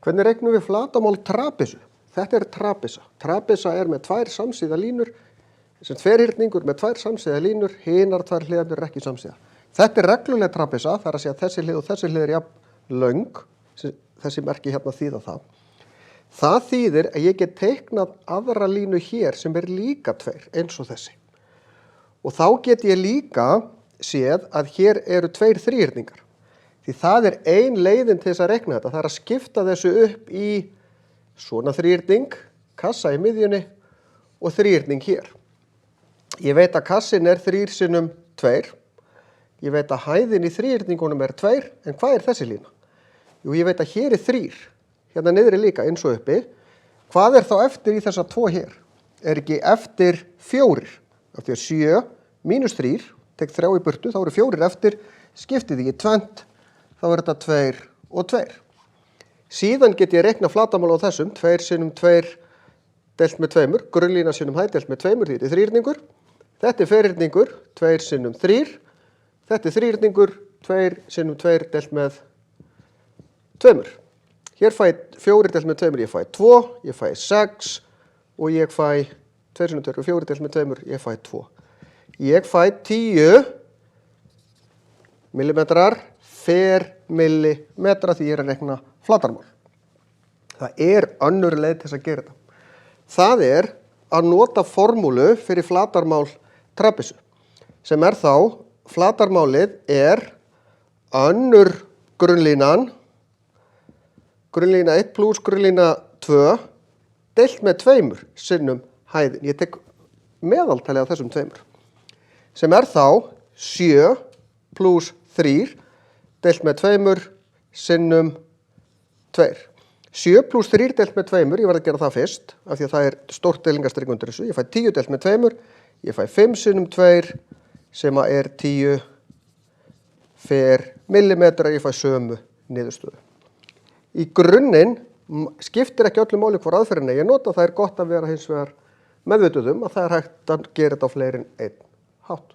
Hvernig reiknum við flatarmál trapisu? Þetta er trapisa. Trapisa er með tvær samsíða línur, sem tverhyrningur með tvær samsíða línur, hinar tvær hliðarnir eru ekki samsíða. Þetta er regluleg trapisa, það er að segja að þessi hlið og þessi hlið er jafn löng, þessi merki hérna þýða það. Það þýðir að ég get teiknað aðra línu hér sem er líka tveir, eins og þessi. Og þá get ég líka séð að hér eru tveir þríhyrningar. Því það er ein leiðin til þess að reikna þetta, það er að skipta þessu upp í svona þríhyrning, kassa í miðjunni og þríhyrning hér. Ég veit að kassin er 3 sinnum 2. Ég veit að hæðin í þríhyrningunum er 2, en hvað er þessi lína? Jú, ég veit að hér er 3, hérna niðri líka eins og uppi. Hvað er þá eftir í þessa 2 hér? Er ekki eftir 4? Af því að 7 mínus 3, tek 3 í burtu, þá eru 4 eftir, skiptið því í 2, þá er þetta 2 og 2. Síðan get ég reikna flatarmál á þessum, 2 sinnum 2 delt með 2, grunnlína sinnum hæð delt með 2, því þetta er þríhyrningur. Þetta er ferhyrningur, 2 sinnum 3. Þetta er þríhyrningur, 2 sinnum 2 delt með 2. Hér fæ 4 delt með 2, ég fæ 2, ég fæ 6 og ég fæ 2 sinnum 2 og 4 delt með 2, ég fæ 2. Ég fæ 10 millimetrar fermillimetra því ég er að reikna flatarmál. Það er önnur leið til þess að gera þetta. Það er að nota formúlu fyrir flatarmál trapisu, sem er þá flatarmálið er önnur grunnlínan, grunnlína 1 plus grunnlína 2, deilt með 2 sinnum hæðin. Ég tek meðaltalið af þessum 2, sem er þá 7 plus 3, deilt með 2 sinnum 2. 7 plus 3 deilt með 2, ég verð að gera það fyrst, af því að það er stórt deilingarstrik undir þessu. Ég fæ 10 deilt með 2, ég fæ 5 sinnum 2, sem er 10 fermillimetra, ég fæ sömu niðurstöðu. Í grunninn skiptir ekki öllu máli hvor aðferðin ég nota, það er gott að vera hins vegar meðvituð að það er hægt að gera þetta á fleiri en einn hátt.